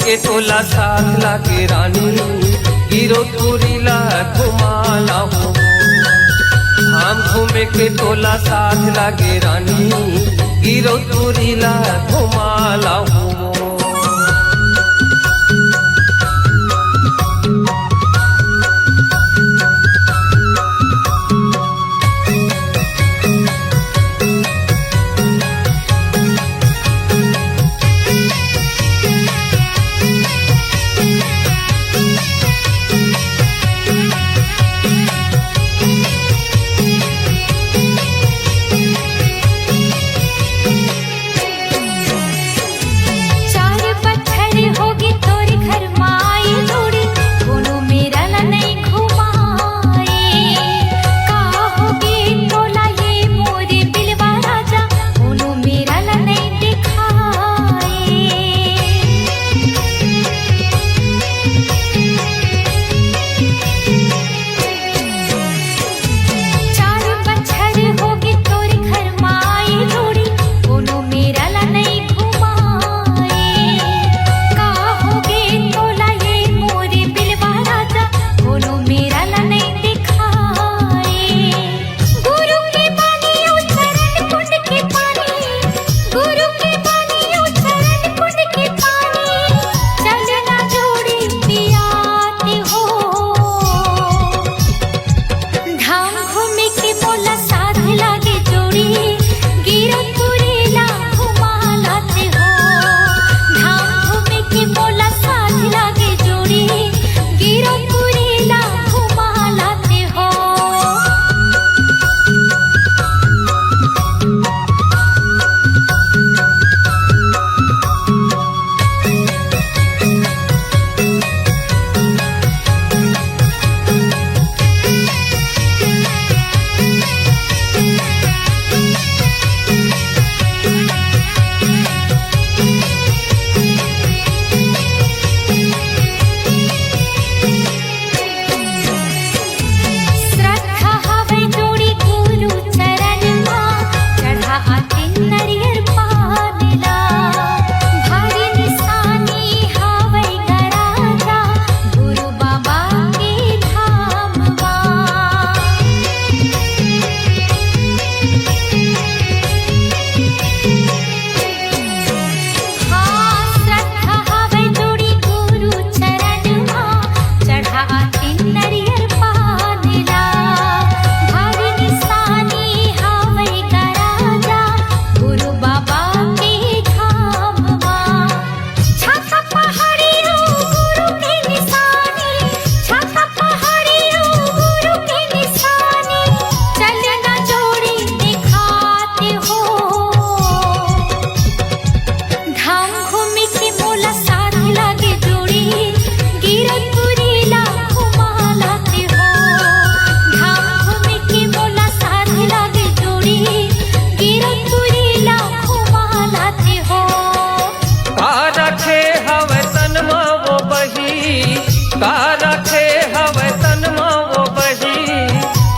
के तोला साथ लागे रानी गिरो तुरीला घुमाला हो। धाम घूमे के तोला साथ लागे रानी गिरो तुरीला घुमाला हो।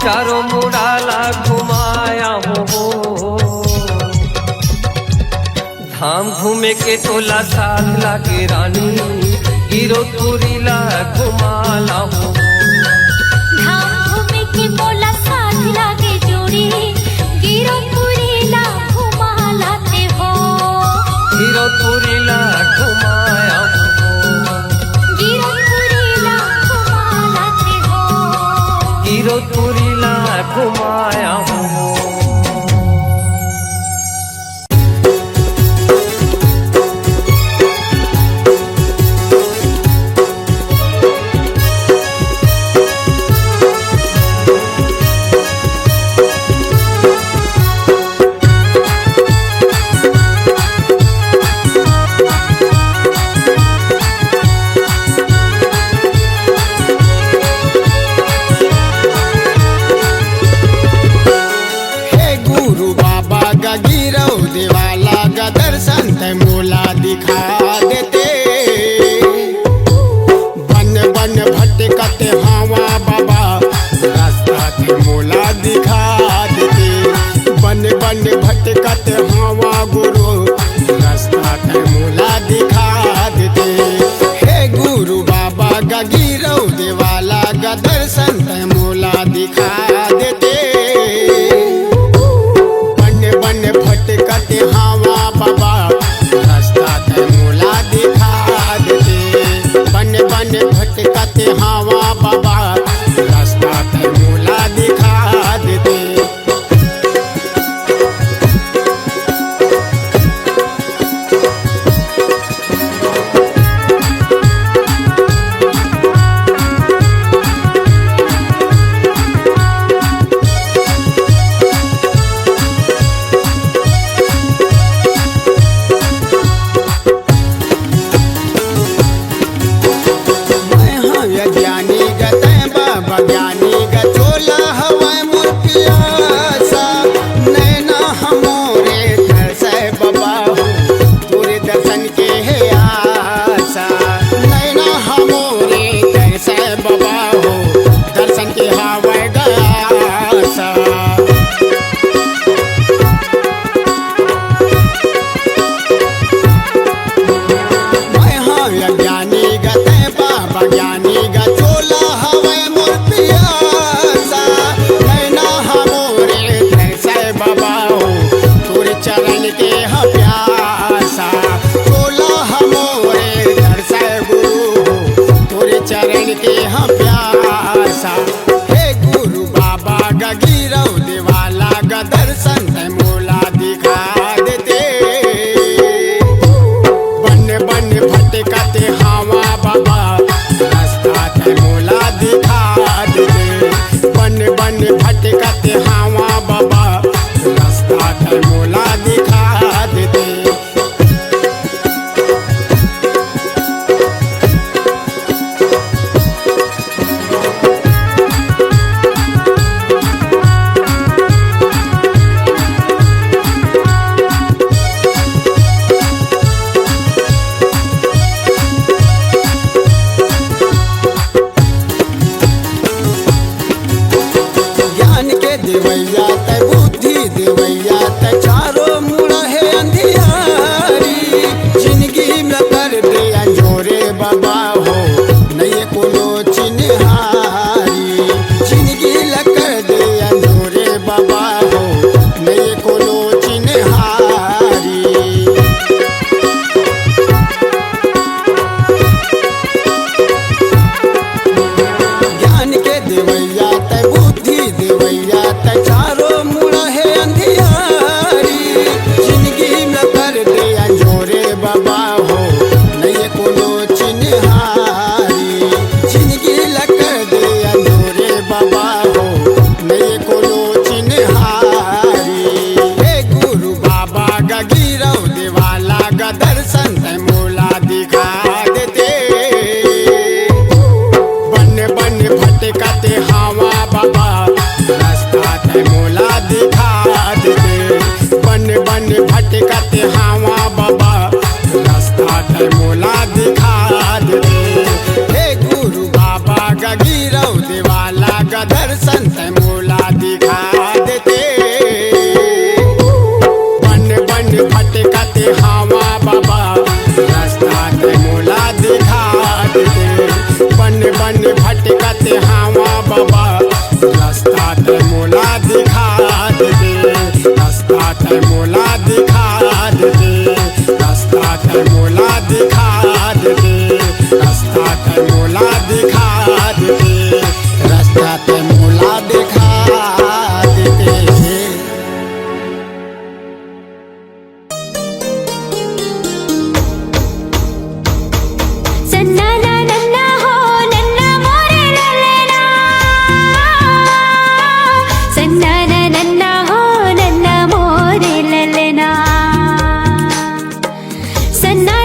चारों मुड़ाला घुमाया हो। धाम घूमे के तोला साथ लागे रानी गिरो तुरीला घुमाला हो। धाम घूमे के तोला साथ लागे जोड़ी गिरो तुरीला घुमालाते हो। गिरो तुरीला घुमाया हो। गिरो तुरीला घुमालाते हो। गिरो तुरीला घुमाया हो। गा दर्शन ते मोला दिखा देते। बन बन भटकते हवा बाबा रास्ता ते मोला दिखा देते। बन बन भटकते हवा बाबा रास्ता ते मोला दिखा देते। ज्ञानी गते बाबा ज्ञानी गचोला हवा मोर पियासा। नैना हमोरे तरसे बाबा तोरे दर्शन के है आशा। नैना हमोरे तरसे बाबा हो दर्शन के हवा गयासा। ज्ञानी गते बाबा ज्ञानी गचोला हवे मोर पियासा। नैना हमोरे तरसे बाबा हो तोरे चरण के ह प्यासा। चोला हमोरे तरसे गुरु हो तोरे चरण के ह प्यासा। हे गुरु बाबा गा गिरव देवाला गा दर्शन ते मोला दिखा देते। बन बन भटकते हवा बाबा रास्ता ते मोला दिखा देते। बन बन भटकते हवा बाबा रास्ता ते मोला दिखा देते। ज्ञान के देवैया ते बुद्धि देवैया ते चारों मुड़ है अंधियारी। जिंदगी में कर दे अंजोरे बाबा हो नहीं कोनो चिन्हारी। जिंदगी ल कर दे अंजोरे बाबा हो नहीं कोनो चिन्हारी। ज्ञान के देवैया ते बुद्धि देवैया ते चारों मुड़ है अंधियारी। जिंदगी में कर दे अंजोरे बाबा हो नहीं कोनो चिन्हारी। जिंदगी ल कर दे अंजोरे बाबा हो नहीं कोनो चिन्हारी। हे गुरु बाबा गा गिरव देवाला गा दर्शन ते मोला दिखा देते। बन बन भटकते हवा बाबा रास्ता ते मोला दिखा देते। बन बन भटकते हवा बाबा रास्ता ते मोला दिखा देते। हे गुरु बाबा गा गिरव देवाला गा दर्शन ते मोला दिखा देते। बन बन भटकते हवा बाबा रास्ता ते मोला दिखा देते। बन बन भटकते हवा बाबा रास्ता ते मोला दिखा देते। रास्ता ते मोला दिखा देते। रास्ता ते मोला दिखा देते। रास्ता ते मोला दिखा देते। रास्ता ते मोला दिखा देते। सन्ना ना नन्ना हो नन्ना मोरे ललना। सन्ना ना नन्ना हो नन्ना मोरे ललना। सन्ना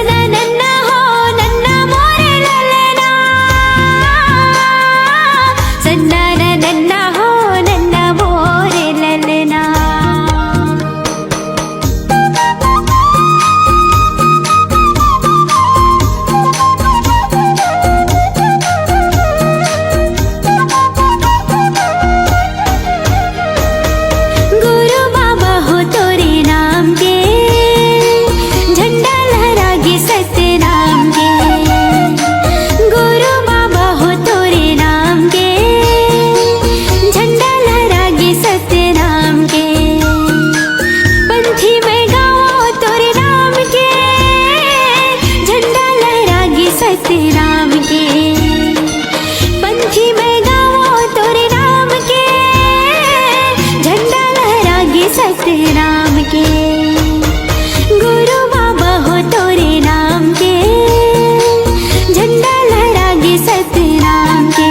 नाम के। पंछी मैं गावो तोरे नाम के, झंडा लहरागे सतनाम के। गुरु बाबा हो तोरे नाम के, झंडा लहरागे सतनाम के।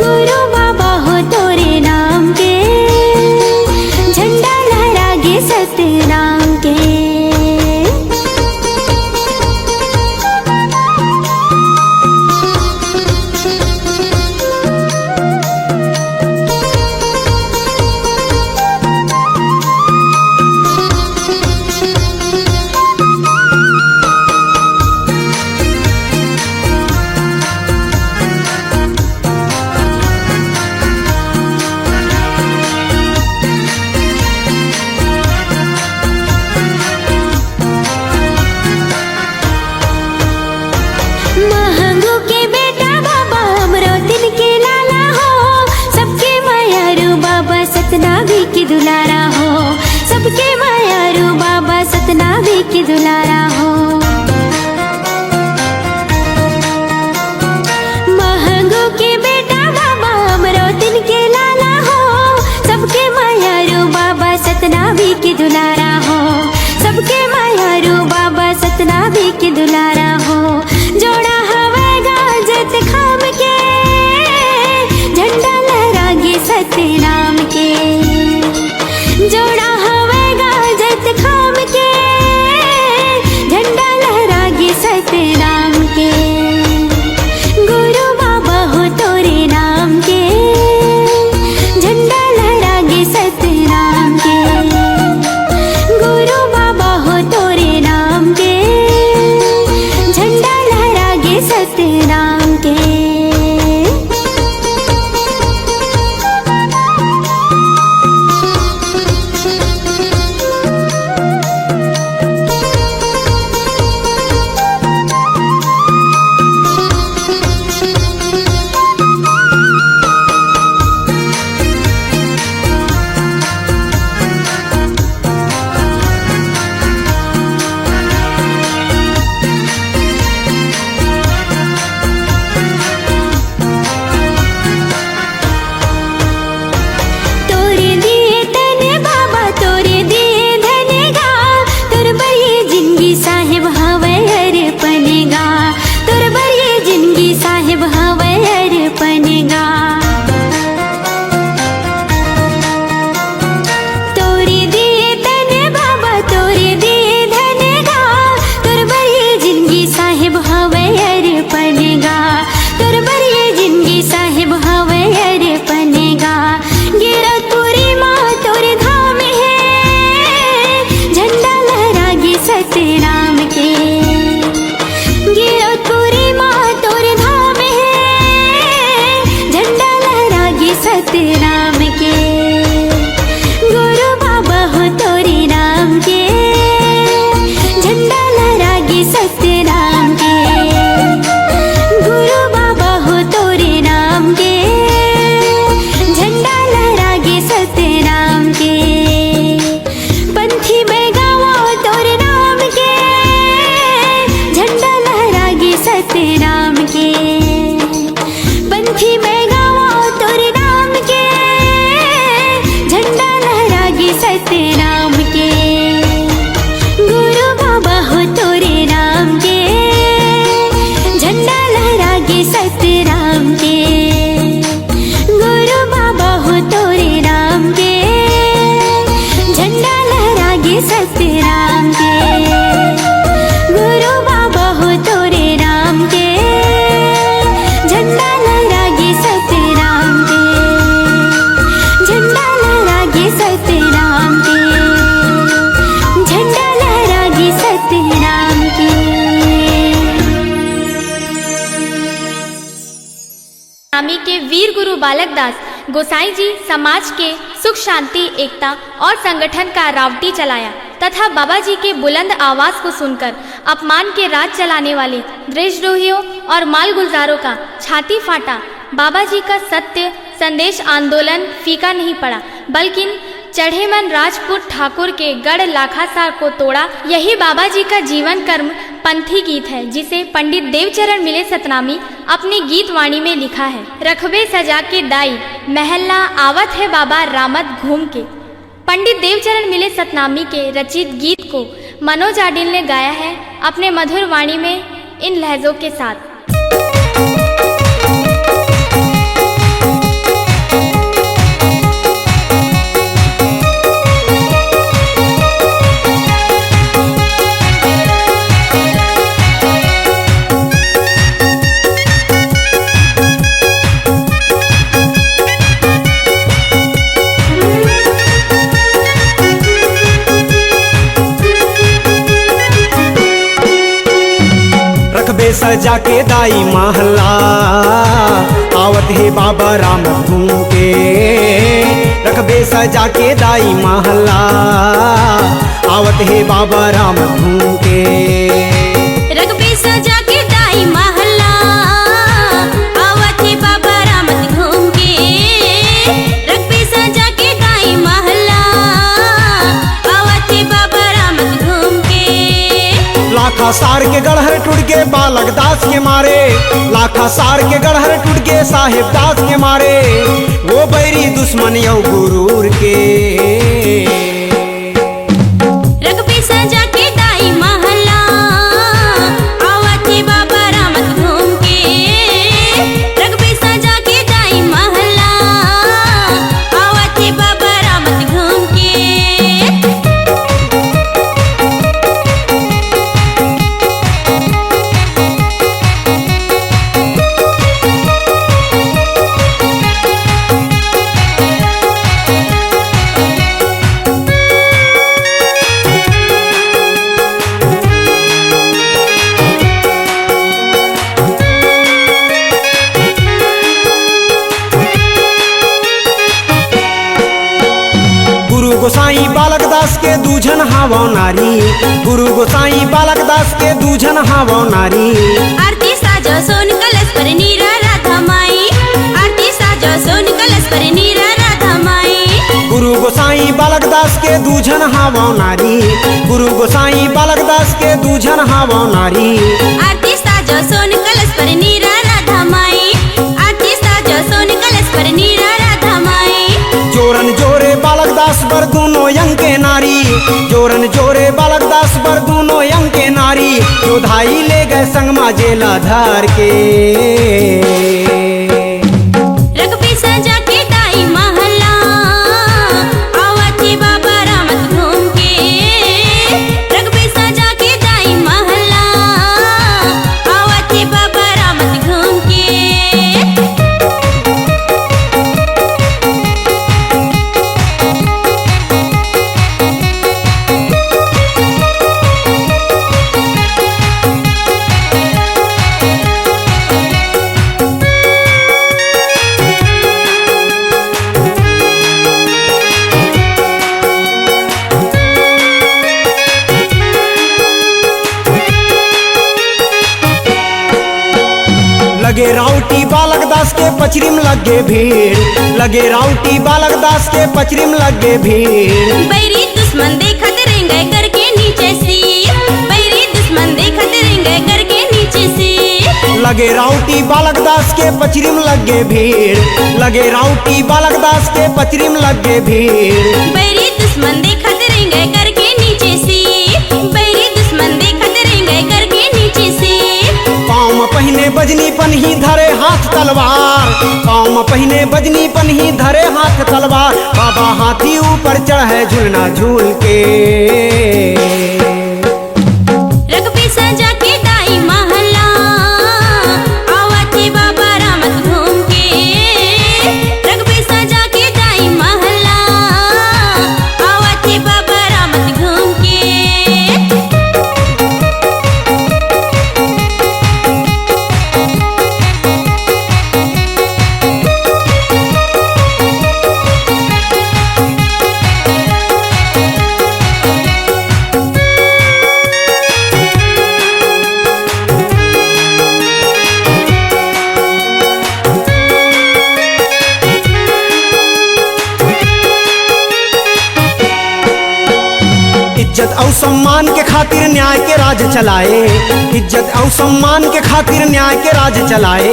गुरु बाबा हो तोरे नाम के, झंडा लहरागे सतनाम के। महंगू के बेटा बाबा हमरो दिन के लाला हो, सबके मायारू बाबा सतनामी की दुलारा हो। सबके मायारू बाबा सतनामी की दुलारा हो। महंगू के बेटा बाबा हमरो दिन के लाला हो, सबके मायारू बाबा सतनामी की दुलारा हो। सबके मायारू बाबा सतनामी की दुलारा हो। जोड़ा हवेगा जत खाम के, झंडा लहरागे सतनाम के। जोड़ा हवेगा जत खाम के, झंडा लहरागे सतनाम के। गुरु बाबा हो तोरे नाम के, झंडा लहरागे सतनाम के। गुरु बाबा हो तोरे नाम के, झंडा लहरागे सतनाम के। तोरे दिए तने बाबा तोरे दिए धनेगा, तोर बरिए जिंदगी साहेब हवे अर्पणेगा। तोर बरिए जिंदगी साहेब हवे अर्पणेगा। तोरे दिए तने बाबा तोरे दिए धनेगा, तोर बरिए जिंदगी साहेब हवे अर्पणेगा। तोर बरिए जिंदगी साहेब हवे अर्पणेगा। गिरतपुरी माँ तोरे धाम है, झंडा लहरागे सतनाम के। गिरतपुरी माँ तोरे धाम है, झंडा लहरागे सतनाम के। गुरु बाबा हो तोरे नाम के, झंडा लहरागे सतनाम के। गुरु बाबा हो तोरे नाम के, झंडा लहरागे सतनाम के। पंछी मैं गावो तोरे नाम के, झंडा लहरागे सतनाम के। पंछी मैं गावो तोरे नाम के, झंडा लहरागे सतनाम के। गुरु बाबा हो तोरे नाम के, झंडा लहरागे सतनाम के। गुरु बाबा हो तोरे नाम के, झंडा लहरागे सतनाम के। गुरु बाबा हो तोरे नाम के, झंडा लहरागे सतनाम के। झंडा लहरागे सतनाम के, झंडा लहरागे सतनाम के। स्वामी के वीर गुरु बालक दास गोसाई जी समाज के सुख शांति एकता और संगठन का रावटी चलाया तथा बाबा जी के बुलंद आवाज को सुनकर अपमान के राज चलाने वाले देशद्रोहियों और मालगुजारों का छाती फाटा। बाबा जी का सत्य संदेश आंदोलन फीका नहीं पड़ा, बल्कि चढ़े मन राजपूत ठाकुर के गढ़ लाखासार को तोड़ा। यही बाबा जी का जीवन कर्म पंथी गीत है, जिसे पंडित देवचरण मिले सतनामी अपनी गीत वाणी में लिखा है। रखबे सजा के दाई महल्ला आवत है बाबा रामत घूम के। पंडित देवचरण मिले सतनामी के रचित गीत को मनोज आडिल ने गाया है अपने मधुर वाणी में इन लहजों के साथ। सजा के दाई महला आवत है बाबा राम घूम के। रखबे सजा के दाई महला आवत है बाबा राम घूम के। रखबे सजा के दाई महला आवत है बाबा राम घूम के। रखबे सजा के दाई महला आवत है बाबा राम घूम के। लाखा सार के गढ़हर टूट के बालक दास के मारे। लाखा सार के गढ़हर टूट के साहेब दास के मारे। वो बैरी दुश्मन यौ गुरूर के। रखबे सजा के दाई महला आवत है बाबा राम घूम के। रखबे सजा के दाई महला आवत है बाबा राम घूम के। गोसाई बालक दास के दूझन हावो नारी। गुरु गोसाई बालक दास के दूझन हावो नारी। आरती साजो सोन कलश पर नीरा राधा माई। आरती साजो सोन कलश पर नीरा राधा माई। गुरु गोसाई बालक दास के दूझन हावो नारी। गुरु गोसाई बालक दास के दूझन हावो नारी। आरती साजो सोन कलश पर नीरा राधा माई। आरती साजो सोन कलश पर नीरा राधा माई। जोरन जोरे बालक दास बर दोनों यंग के नारी। जोरन जोरे बालक दास बर दोनों यंग के नारी। योधाई ले गए संग माजेला धार के। रखबे सजा के दाई महला आवत है बाबा राम घूम के। रखबे सजा के दाई महला आवत है बाबा राम घूम के। लगे राउटी बालक दास के पचरिम लगे भीड़। लगे राउटी बालक दास के पचरिम लगे भीड़। बैरी दुश्मन देखत रेंगे करके नीचे से। बैरी दुश्मन देखत रेंगे करके नीचे से। लगे राउटी बालक दास के पचरिम लगे भीड़। लगे राउटी बालक दास के पचरिम लगे भीड़। बैरी दुश्मन देखत रेंगे करके नीचे से। बैरी दुश्मन देखत रेंगे करके नीचे से। पाँव में पहने बजनी पन्ही धरे हाथ तलवार। पाँव में पहने बजनी पन्ही धरे हाथ तलवार। बाबा हाथी ऊपर चढ़े झूलना झूल के। रखबे सजा के दाई महला आवत है बाबा राम घूम के। रखबे सजा के दाई महला आवत है बाबा राम घूम के। सम्मान के खातिर न्याय के राज चलाए, इज्जत और सम्मान के खातिर न्याय के राज चलाए।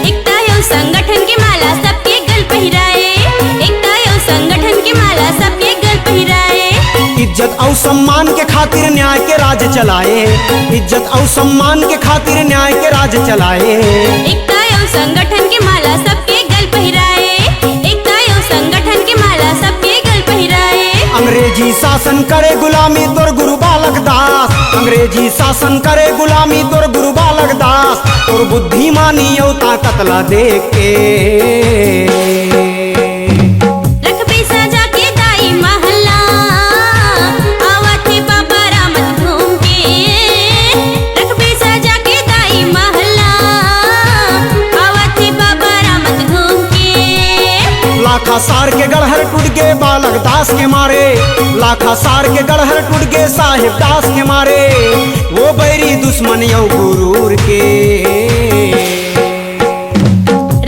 एकता और संगठन की माला सबके गल पहिराए, एकता और संगठन की माला सबके गल पहिराए। इज्जत और सम्मान के खातिर न्याय के राज चलाए, इज्जत और सम्मान के खातिर न्याय के राज चलाए। एकता और संगठन की माला सबके गल पहिराए, एकता और संगठन की माला सबके गल पहिराए। अंग्रेजी शासन करे गुलामी तोर गुरु बालक दास, अंग्रेजी शासन करे गुलामी तोर गुरु बालक दास। तोर बुद्धिमानी और ताकत ला देख के रख पैसा जाके दाई महल्ला, आवत है बाबा रामत घूम के। रख पैसा जाके दाई महल्ला, आवत है बाबा रामत घूम के। लाखा सार के गढ़हर टूट गए बालक दास के मारे, लाखा सार के गढ़हर टूट गए साहिब दास के मारे। वो बैरी दुश्मन यौ गुरूर के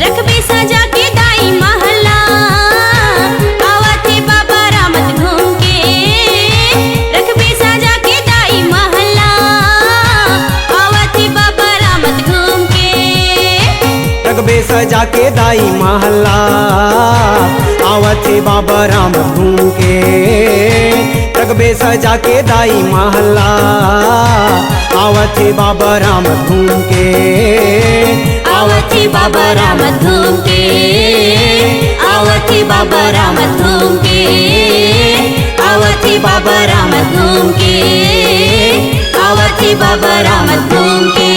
रख पैसा जाके दाई महल्ला, आवत है बाबा रामत घूम के। रख पैसा जाके दाई महल्ला, आवत है बाबा रामत घूम के। रगबे सजा के दाई महल्ला, आवत है बाबा राम घूम के। रगबे सजा के दाई महल्ला, आवत है बाबा राम घूम के। आवत है बाबा रामत घूम के, आवत है बाबा रामत घूम के। आवत है बाबा रामत घूम के, आवत है बाबा रामत घूम के।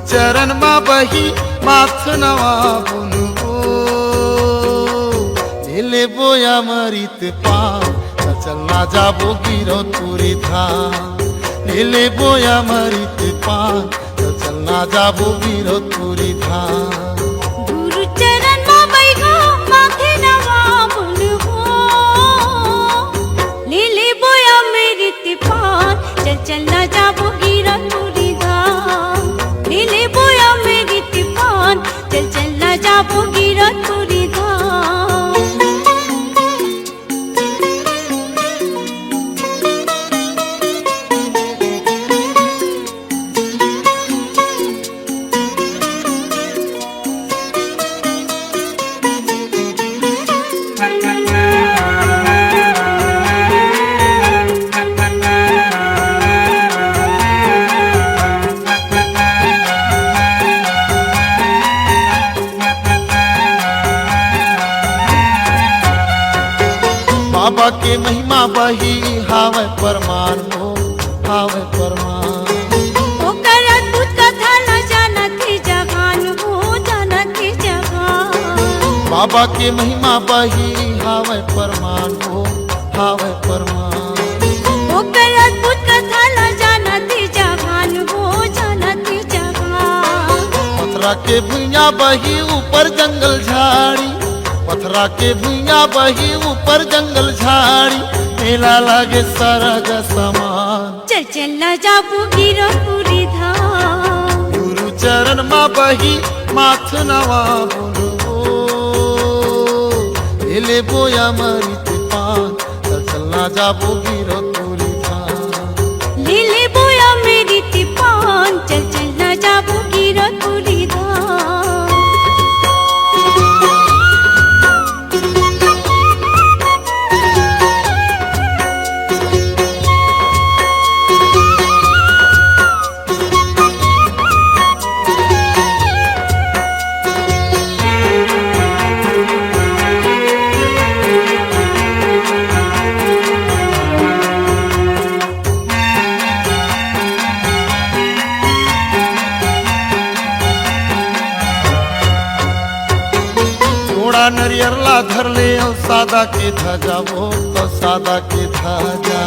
चरण मा बही माथ नवा बुनवो ले बोया मरित पा चलना जाबो गिरो तुरी था। ले बोया मरित पा चलना जाबो गिरो तुरी था। गुरु चरण मा बैठो माथे नवा बुनवो ले बोया मेरी तिपान चल चलना जाबो गिरा तुरी धाम। ले बोया मेरी तिपान चल चलना जाबो गिरा तुरी धाम। बाबा के महिमा बही हावे परमान हो, हावे परमान। ओकर अद्भुत कथा न जानत ही जहान हो, जानत ही जहान। बाबा के महिमा बही हावे परमान हो, हावे परमान। ओकर अद्भुत कथा न जानत ही जहान हो, जानत ही जहान। पथरा के भुइया बही ऊपर जंगल झाड़ी, पथरा के भुइया बही ऊपर जंगल झाड़ी। मेला लागे सारा समान चल चलना जाबू गिरो पूरी धाम। गुरु चरण मा बही माथ नवा बुनवो ले बोया मरित पान चल चलना जाबो गिरो तुरी था। ले बोया मेरी तिपान चल चलना जाबू गिरो पूरी धाम। जोड़ा नरियर ला धर ले और सादा के ध्वजा वो तो सादा के ध्वजा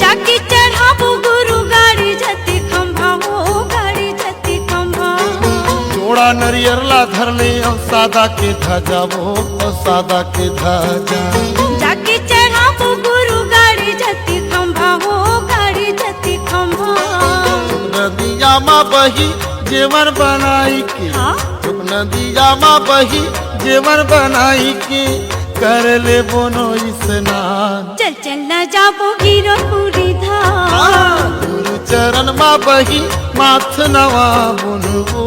जाके चढ़ाबो गुरु गाड़ी जति खंभा हो गाड़ी जति खंभा। जोड़ा नरियर ला धर ले और सादा के ध्वजा वो तो सादा के ध्वजा जाके चढ़ाबो गुरु गाड़ी जति खंभा हो गाड़ी जति खंभा। नदिया माँ बही जेवर बनाई के हाँ? नदिया माँ बही जेवर बनाई के कर ले बोनो स्नान। चल चल न जाबो गिरपुरी धाम। गुरु चरण माँ बही माथ नवा बुनबो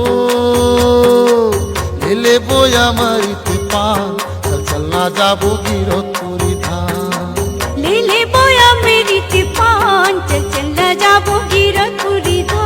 ले बोया मरित पान। चल चल ना जाबो गिरपुरी धाम। ले बोया मेरी तिपान। चल चल न जाबो गिरपुरी धाम।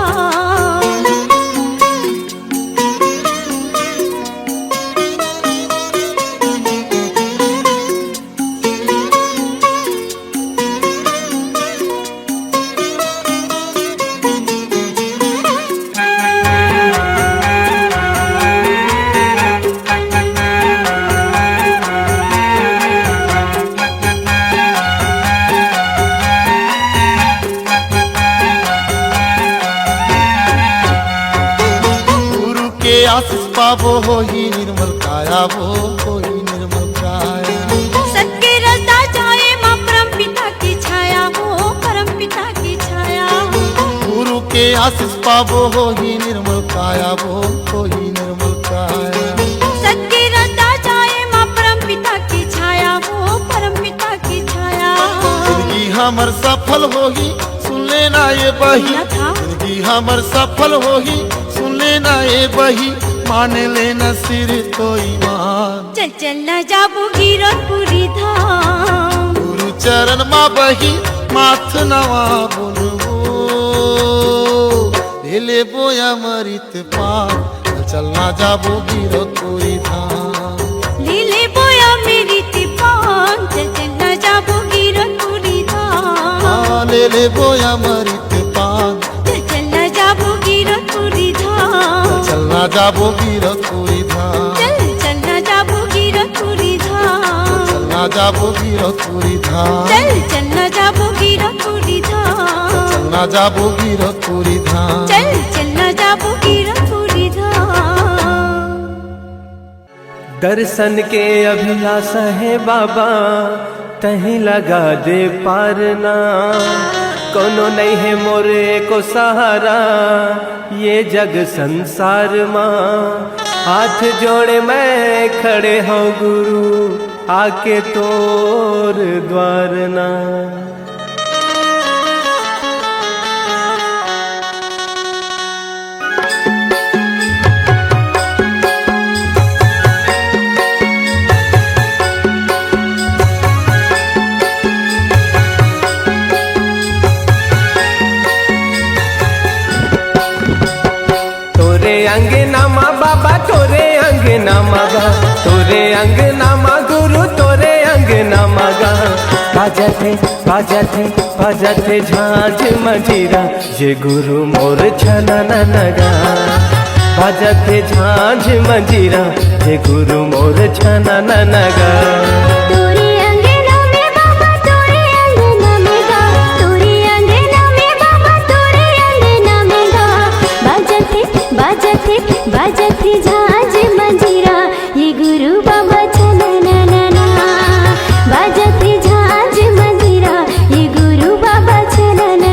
आशीष पावो हो ही निर्मल काया वो हो ही निर्मल काया। सत्य रसदा जाए माँ परम पिता की छाया हो परम पिता की छाया। गुरु के आशीष पावो हो ही निर्मल काया वो हो ही निर्मल काया। सत्य रसदा जाए माँ परम पिता की छाया हो परम पिता की छाया। जिंदगी हमर सफल होगी सुन लेना ये बही। जिंदगी हमर सफल होगी सुन लेना ये बही। मान लेना सिर तो ईमान। चल चल न जाबो गिरपुरी धाम। गुरु चरण माँ बही माथ नवा बुनबो ले बोया मरित पान। चल चल ना जाबो गिरपुरी धाम। ले बोया मेरी तिपान। चल चल न जाबो गिरपुरी धाम। ले बोया मरित पान। चल चल न जाबो गिरपुरी धाम। चल ना जाबो गिरपुरी धाम। चल चल न जाबो गिरपुरी धाम। चल ना जाबो गिरपुरी धाम। चल चल न जाबो गिरपुरी धाम। चल ना जाबो गिरपुरी धाम। चल चल न जाबो गिरपुरी धाम। दर्शन के अभिलाषा है बाबा तहीं लगा दे पारना। कोनो नहीं है मोरे को सहारा ये जग संसार माँ। हाथ जोड़े मैं खड़े हूँ गुरु आके तोर द्वार ना। अंगनामा बाबा तोरे अंगनामा गा। तोरे अंगनामा गुरु तोरे अंगनामा गा। बाजते बाजते बाजते झांझ मंजीरा ये गुरु मोर छना नगा। बाजते झांझ मंजीरा ये गुरु मोर छना नगा। बाजते झांझ मंजीरा ये गुरु बाबा छना ना। बाजते झांझ मंजीरा ये गुरु बाबा छना ना।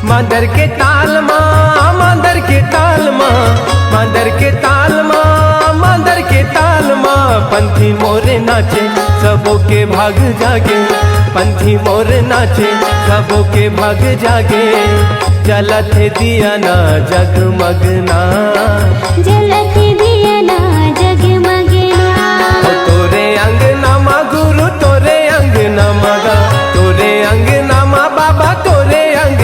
मांदर के ताल माँ मांदर के ताल माँ मांदर के ताल माँ मांदर के ताल माँ। पंथी मोरे नाचे सबों के भाग जागे। पंथी मोरे नाचे सबों के भाग जागे। जलत दिया ना जगमगना। जलत दिया ना जगमगना। तोरे अंगनामा गुरु तोरे अंगनामा गा। तोरे अंगनामा बाबा तोरे अंग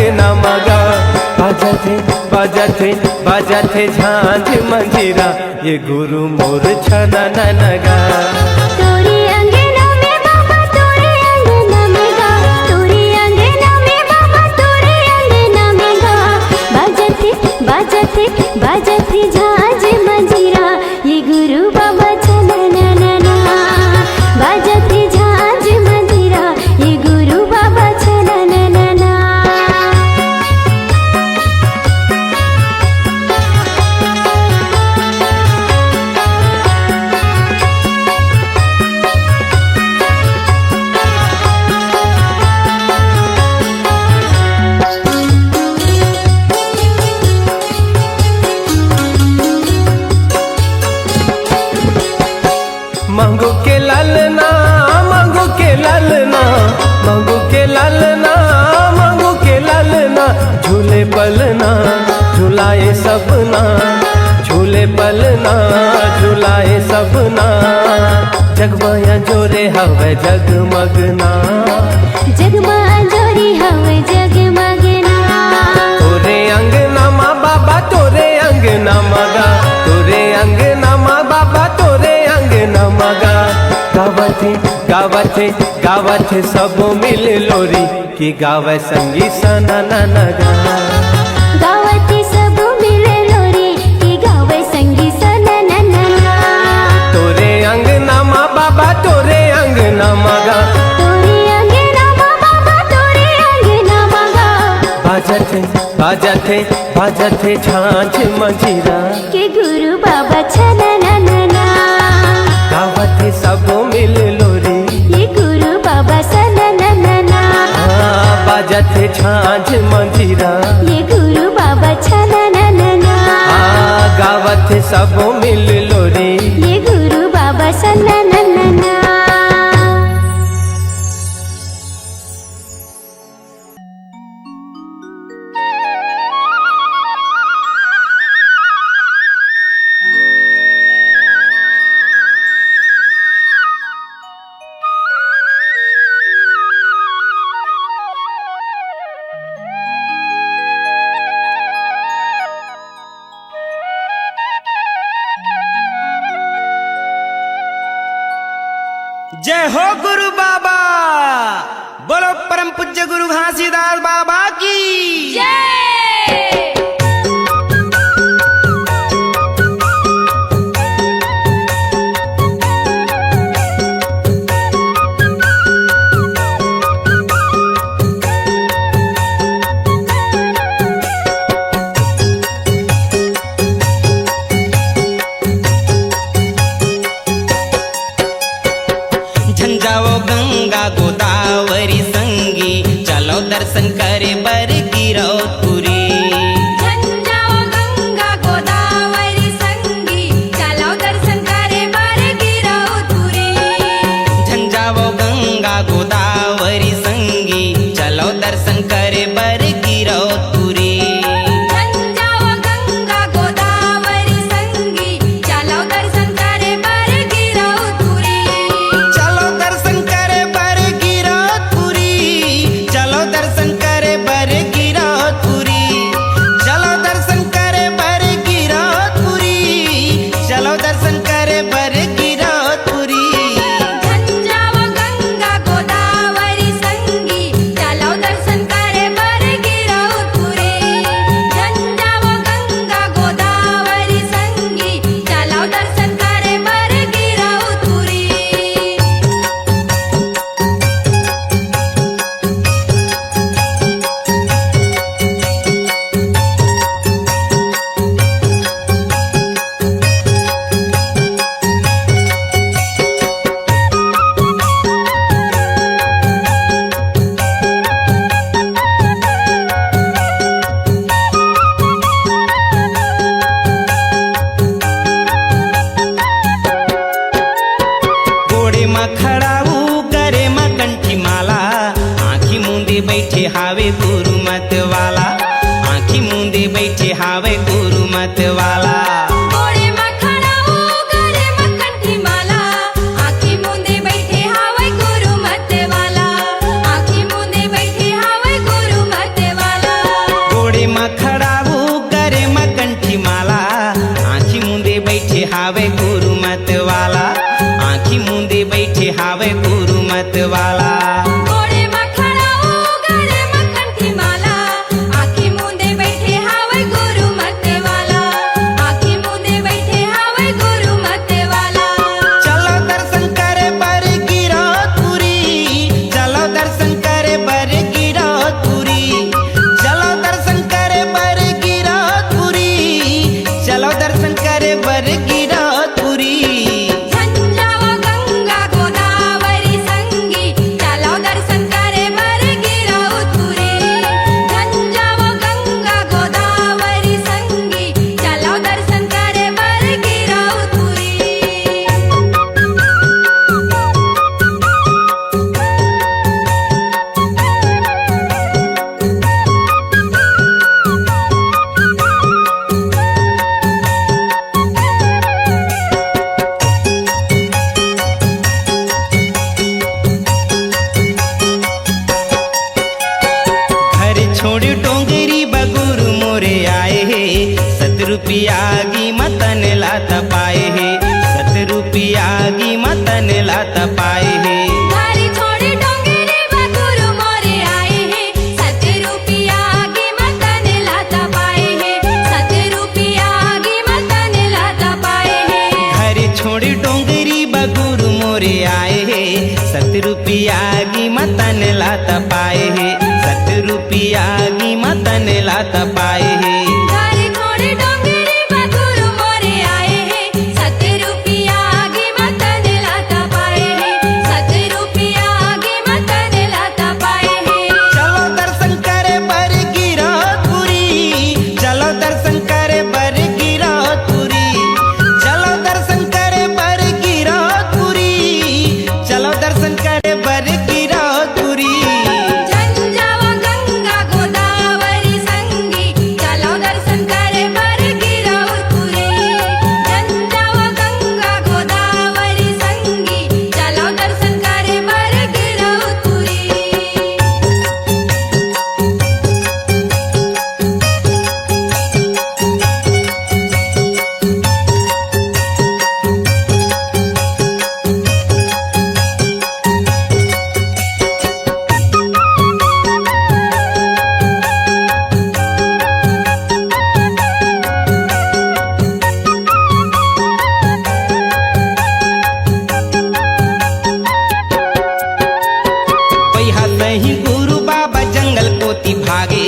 बाजथे झांझ मंजीरा ये गुरु मोर छना ननगा। तोरे अंगना में बाबा तोरे अंगना में गा, तोरे अंगना में बाबा तोरे अंगना में गा। बाजथे झांझ मंजीरा ये गुरु बाबा छना ननना। बाजथे झांझ मंजीरा ये गुरु बाबा छना ननना। मंगू के लालना मंगू के लालना मंगू के लालना मंगू के लालना झूले पलना झूलाए सबना झूले पलना झूलाए सबना। जगमाया जोरे हवे जगमगना जगमा जोरी हवे जगमगना। तोरे अंगना माँ बाबा तोरे अंगना मगा तोरे अंगना माँ बाबा तोरे अंगना मगा। गावथे सब मिल लोरी कि गावे संगी सना ननगा। गावते सब मिले लोरी कि गावे संगी सना ननना। तोरे अंगना माँ बाबा तोरे अंगना मगा तोरे अंगना माँ बाबा तोरे अंगना मगा। बाजथे झांझ मंजीरा के गुरु बाबा छना ननना। गावथे सब मिल लोरी ये गुरु बाबा सना ननना। बाजथे झांझ मंजीरा ये गुरु बाबा छना ननना। गावथे सब मिल लोरी ये गुरु बाबा सना ननना। जय हो गुरु बाबा, बोलो परम पूज्य गुरु घासीदास बाबा की जय। झंझाओ गंगा गोदावरी संगी चलो दर्शन करे बर गिरो तुरी। झंझाओ गंगा गोदावरी संगी चलो दर्शन करे बर गिरो तुरी। झंझाओ गंगा गोदावरी संगी चलो दर्शन करे बर गिरो तुरी। झंझाओ गंगा गोदावरी संगी चलो दर्शन करे बर गिरो तुरी। चलो दर्शन करे बर गिरो तुरी। चलो दर्शन करे बर गिरो तुरी। चलो दर्शन करे बर गिरो तुरी। चलो दर्शन करे बर गिरो तुरी। झंझाओ गंगा गोदावरी संगी चलो दर्शन करे बर गिरो तुरी। झंझाओ गंगा गोदावरी संगी चलो दर्शन करे बर गिरो तुरी। गुरु मत वाला, आँखी मूंदे बैठे हावे गुरु मत वाला। घोड़े में खड़ाऊ गले में कंठी माला, आँखी मूंदे बैठे हावे गुरु मत वाला, आँखी मूंदे बैठे हावे गुरु मत वाला। चलो दर्शन करे बर गिरौदपुरी, चलो दर्शन करे बर गिरौदपुरी, चलो दर्शन करे बर गिरौदपुरी, चलो दर्शन करे बर गिरौदपुरी। झंझावा गंगा गोदावरी संगी, चलो दर्शन करे बर गिरौदपुरी। झंझावा गंगा गोदावरी संगी, चलो दर्शन करे बर गिरौदपुरी। घर छोड़ डोंगरी बगुरु मोरे आए हे, 7 रुपया की मतन लात पाए हे, 7 रुपया की मतन लात पाए हे। धारी छोड़े डोंगरे बगुरु मोरे आए हैं, 7 रुपया की मतन लाता पाए हैं, 7 रुपया की मतन लाता पाए हैं। घर छोड़ डोंगरी बगुरु मोरे आए हे, 7 रुपया की मतन लात पाए हे, 7 रुपया की मतन लात पाए हे। धारी छोड़े डोंगरे बगुरु मोरे आए हैं, 7 रुपया की मतन लाता पाए हैं, 7 रुपया की मतन लाता पाए हैं। चलो दर्शन करे बर गिरौदपुरी, चलो दर्शन करे बर गिरौदपुरी, चलो दर्शन करे बर गिरौदपुरी, चलो दर्शन करे बर गिरौदपुरी। झंझावा गंगा गोदावरी संगी, चलो दर्शन करे बर गिरौदपुरी। झंझावा गंगा गोदावरी संगी, चलो दर्शन करे बर गिरौदपुरी। पैहा सही गुरु बाबा जंगल पोती भागे,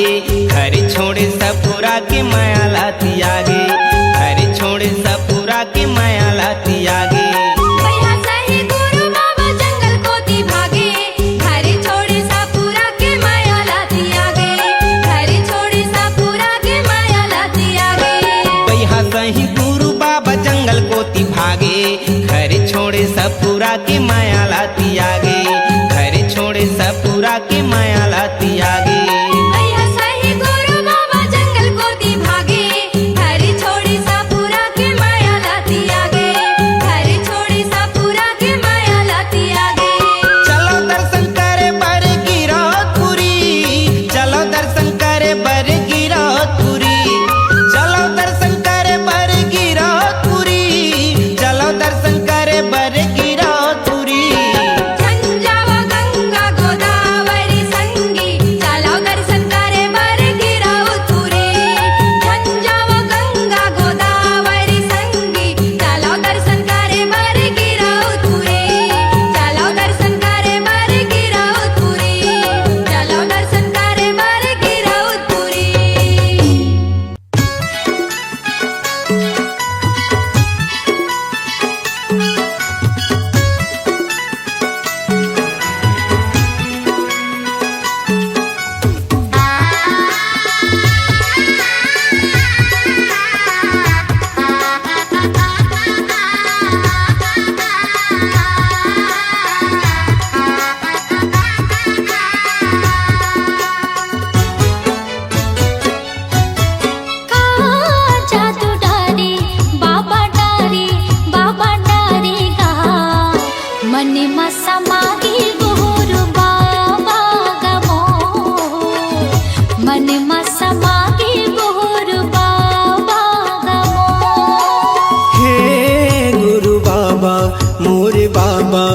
घर छोड़े सपुरा के माया लाती आगे, घर छोड़े सपुरा के माया लाती आगे। भैया सही गुरु बाबा जंगल कोती भागे, घर छोड़े सापुरा के माया लाती आगे, घर छोड़े सापुरा के माया लाती आगे। पैहा सही गुरु बाबा जंगल पोती भागे, घर छोड़े सपुरा के माया लाती आगे, घर छोड़े सपुरा के माया लाती आगे। भैया सही गुरु बाबा जंगल कोती भागे, घर छोड़े सापुरा के माया लाती आगे, घर छोड़े सापुरा के माया लाती आगे। चलो दर्शन करे बर गिरौदपुरी, चलो दर्शन करे बर गिरौदपुरी, चलो दर्शन करे बर गिरौदपुरी, चलो दर्शन करे बर गिरौदपुरी। झंझावा गंगा गोदावरी संगी, चलो दर्शन करे बर गिरौदपुरी। झंझावा गंगा गोदावरी संगी, चलो दर्शन करे बर गिरौदपुरी, चलो दर्शन करे बर गिरौदपुरी, चलो दर्शन करे बर गिरौदपुरी। जादू डारे बाबा डारे गा, मन समागी गुरु बाबा गमो, मन समागी गुरु बाबा गमो। हे मोर बाबा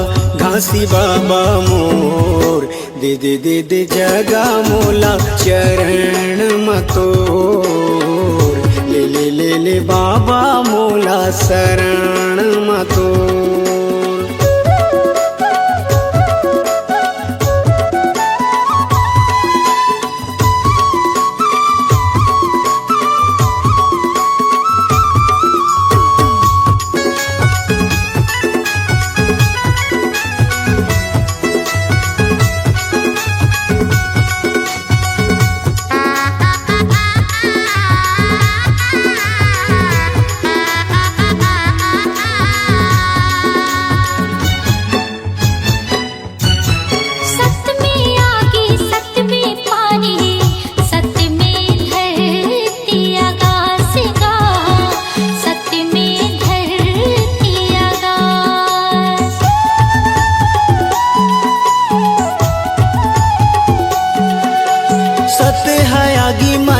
घासी बाबा मोर दे दे दे दे जगा मोला चरण मतोर ले ले ले ले बाबा मोला शरण मतोर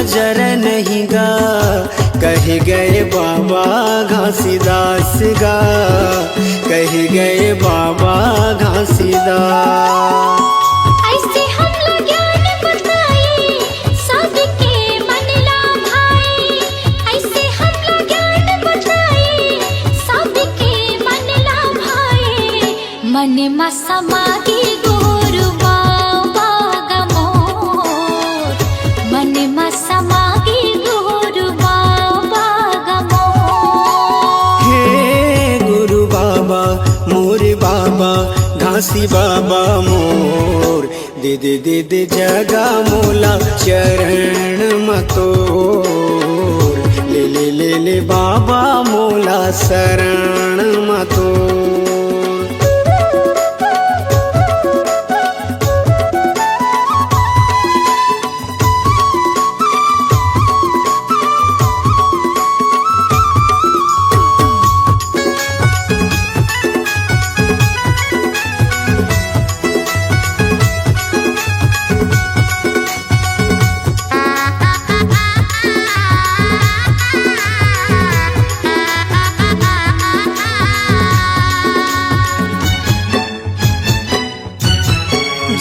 जर नहीं गा कह गए बाबा घासीदास गा कह गए बाबा घासीदास ऐसे हमला ज्ञान बताए सबके मन ला भाई ऐसे हमला ज्ञान बताए सबके मन ला भाई मन में समाधि गुरु बाबा गमोर मन में समाधि गुरु बाबा गमोर हे गुरु बाबा मोर बाबा घासी बाबा मोर दे दे दे दे जगा मोला चरण मतोर ले ले ले ले बाबा मोला शरण मतोर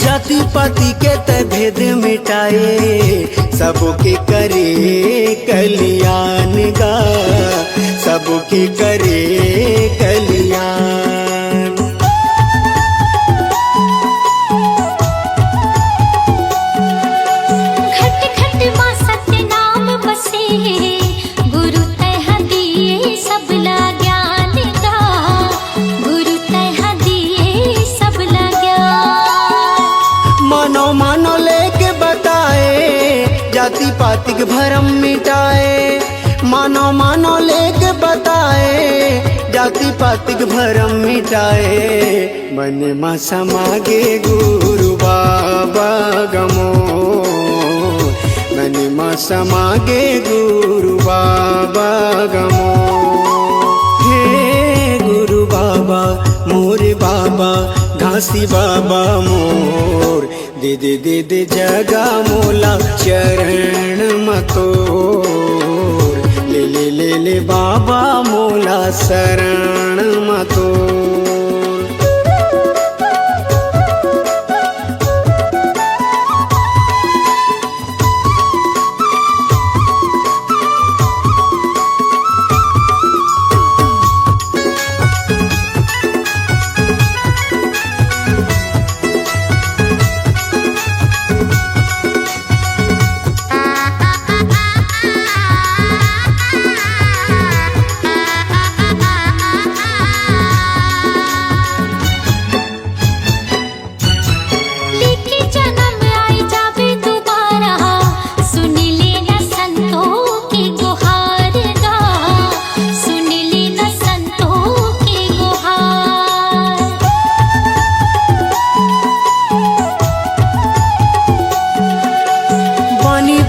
जाति पाति के भेद मिटाए सबके करे कल्याण गा सबके करे कल्याण घट घट मां सत्य नाम बसे गुरु तह दिए सबला ज्ञान गा गुरु तह दिए सबला ज्ञान मानो मानो लेके बताए जाति पाति के भरम मिटाए मानो मानो लेके बताए जाति पाति के भरम मिटाए मन में समागे गुरु बाबा गमो मन में समागे गुरु बाबा गमो हे गुरु बाबा मोर बाबा घासी बाबा मोर दे दे दे दे जगा मोला चरण मतोर ले ले ले ले बाबा मोला शरण मतोर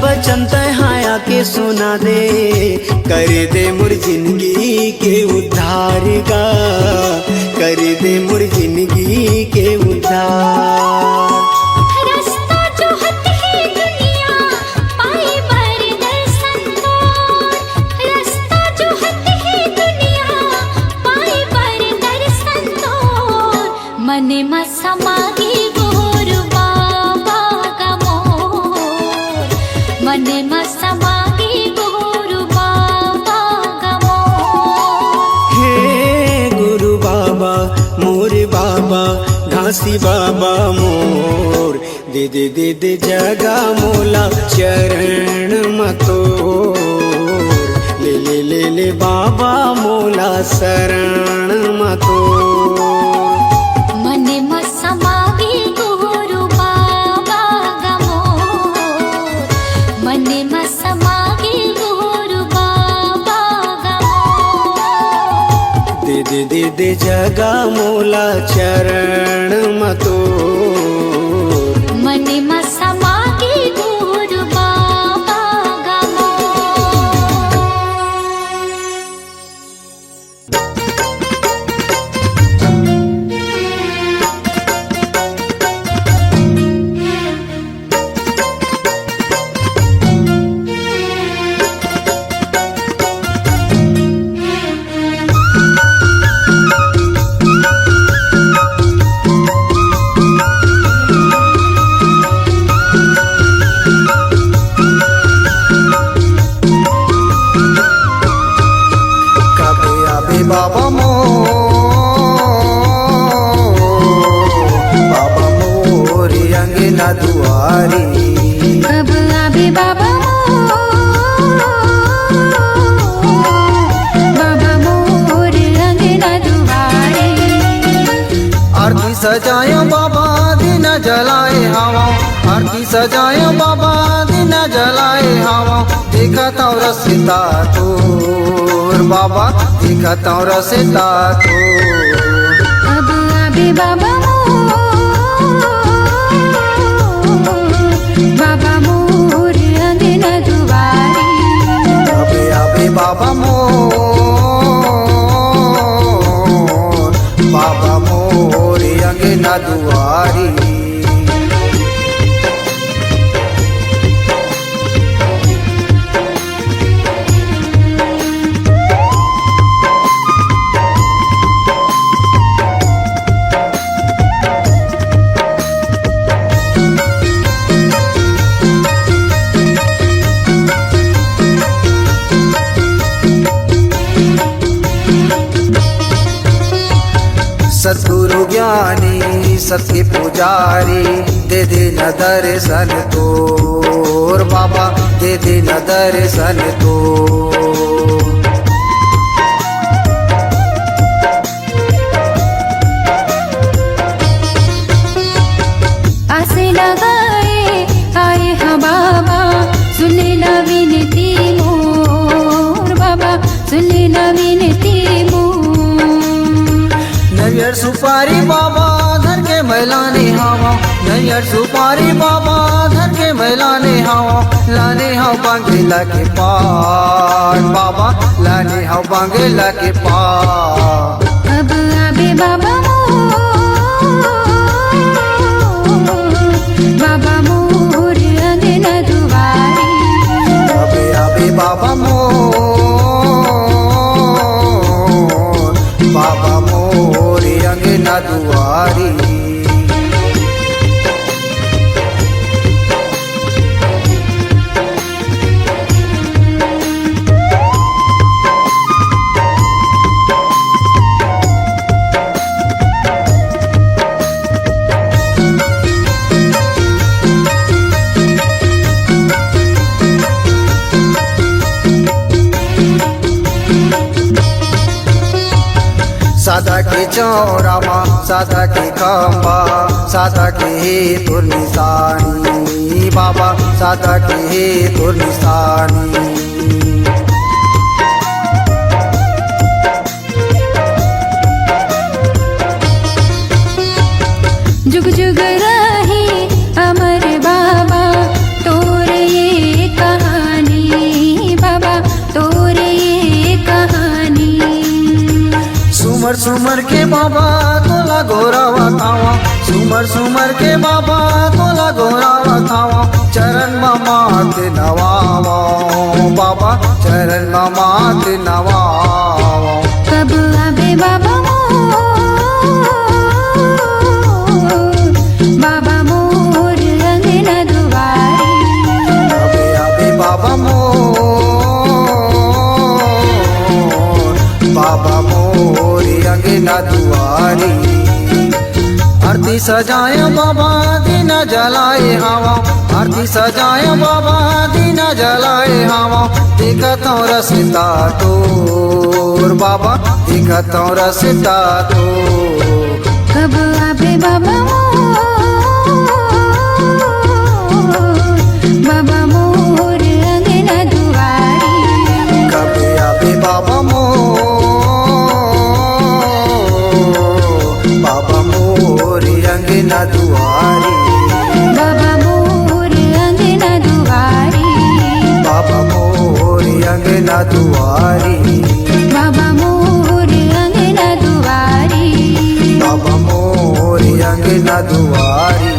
वचन तहाया के सुना दे कर दे मुर जिंदगी के उद्धार गा कर दे मुर जिंदगी के उद्धार रास्ता जो हत है दुनिया पाए बर दर्शन तोर रास्ता जो हत है दुनिया पाए बर दर्शन तोर मने मसमागी गुरु बाबा का मोर मने मसमागी गुरु बाबा का मोर हे गुरु बाबा मोर बाबा घासी बाबा मोर दे दे दे दे जगा मोला चरण मतोर ले ले ले ले बाबा मोला शरण मतोर मने मसमागी गुरु बाबा का मोर मने मसमागी गुरु बाबा का मोर दे दे दे दे जगा मोला चरण मतोर मने मसमागी गुरु बाबा का मोर बाबा मोर अंगना दुआरी कब आबे बाबा मोर अंगना दुआरे आरती सजायो बाबा दिन जलाए हवा आरती सजायो बाबा दिन जलाए हवा देखता रसिता तोर बाबा देखता रसिता तोर कब आबे बाबा मोर अंगना दुआरे अबे अबे बाबा मोर अंगना दुआरी सद्गुरु ज्ञानी सबके पुजारी दे दे न दर्शन तोर बाबा दे दे न दर्शन तोर आसे लगाए आए हाँ बाबा सुने न विनती मोर बाबा सुने न विनती मोर नैयर सुपारी बाबा धर के मैलाने हवा नैयर सुपारी बाबा धर के मैलाने हवा लाने हव बांगेला के पार बाबा लाने हव बांगेला के पार अब आबे बाबा मोर अंगना दुआरे अबे अबे बाबा मोर अंगना दुआरी सादा के चौरामा सादा के खम्बा सादा के तोर निशानी बाबा सादा के तोर निशानी जुग जुग रहे अमर बाबा तोर ये कहानी बाबा तोर ये कहानी सुमर सुमर के बाबा तोला गोरावा थावा सुमर सुमर के बाबा तोला गोरावा थावा चरण मात नवावा बाबा चरण मात नवावा कब आबे बाबा मोर अंगना दुआरी। आरती सजाए बाबा दीना जलाए हवा, आरती सजाए बाबा दीना जलाए हवा। देखता रसता तोर बाबा, देखता रसता तोर। कब आबे बाबा बाबा मोर अंगना दुआरी। कब आबे बाबा बाबा मोर अंगना दुआरी। बाबा मोर अंगना दुआरी। बाबा मोर अंगना दुआरी। बाबा मोर अंगना दुआरी। बाबा मोर अंगना दुआरी।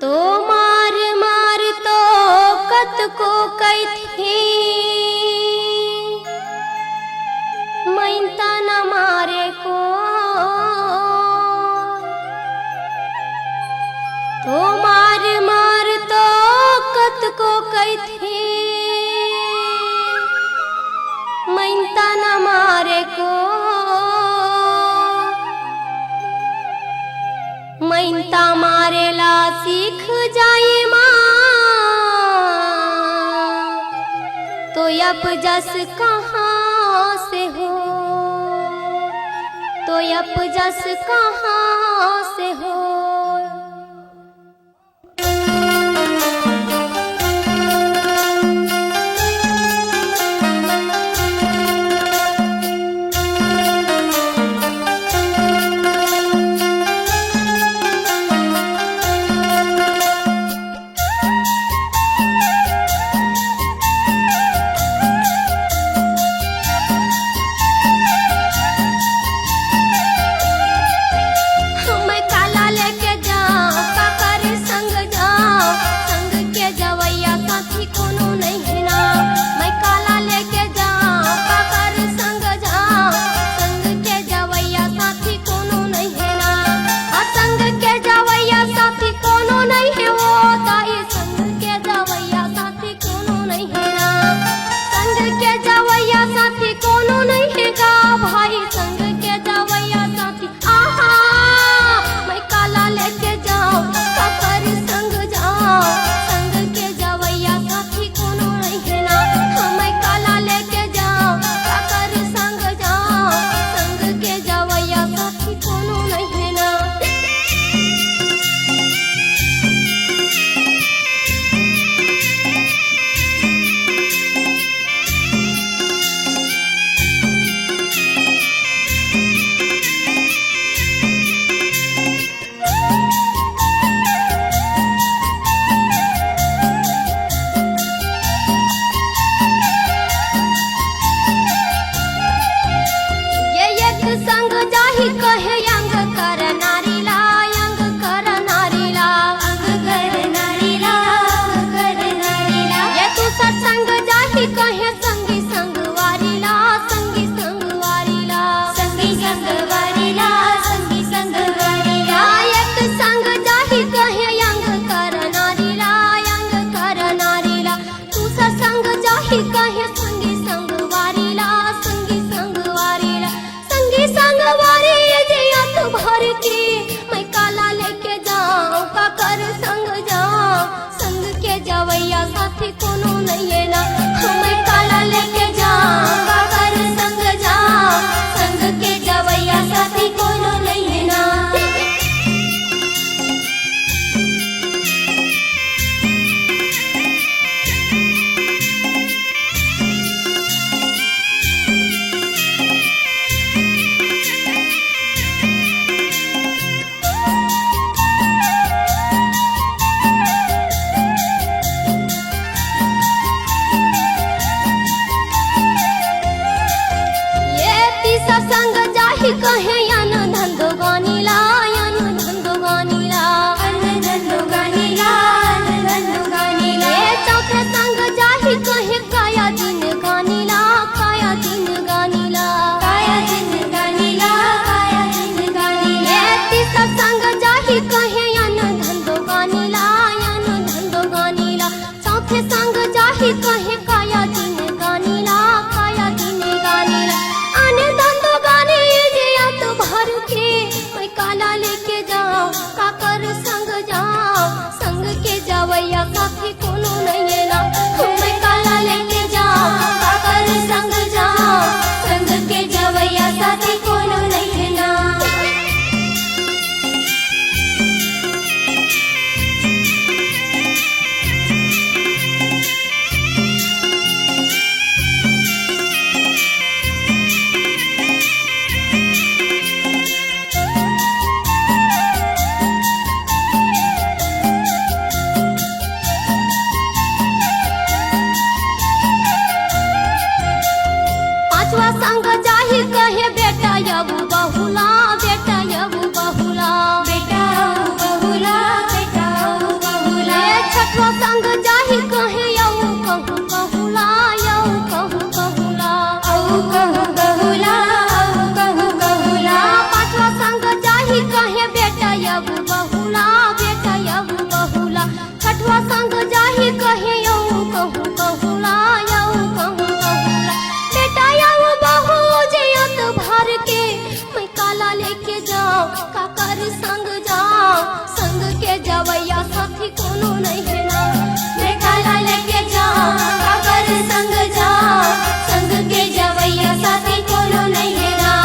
तो मार मार तो कत को कैथी, मैंता न मारे को। तो मार मार तो कत को कैथी, मैंता न मारे को। मैंता मारेला सीख जाए माँ, तो यप जस कहाँ से हो, तो यप जस कहाँ से हो। कहे काया दिन गानीला काया संग जाहि कहे बेटा यबु बहुला बेटा यबु बहुला बेटा बहुला बेटा बहुला छठवा संग जाहि कहे यौ कहू बहुला यौ कहू बहुला औ कहू बहुला औ कहू बहुला पांचवा संग जाहि कहे बेटा यबु बहुला बेटा यबु बहुला छठवा संग जाहि कहे यौ कहू बहुला यौ कहू बहुला बेटा यौ बहु जयत भर के मैं काला लेके जाऊं काकर संग जाऊं संग के जवैया साथी कोनो नहीं है ना मैं काला लेके जाऊं काकर संग जाऊं संग के जवैया साथी कोनो नहीं है ना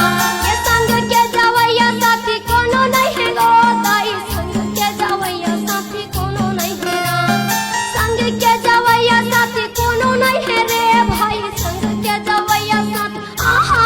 ये संग के जवैया साथी कोनो नहीं है गो दाई संग के जवैया साथी कोनो नहीं है ना संग के जवैया साथी कोनो नहीं है रे भाई संग के जवैया साथी आहा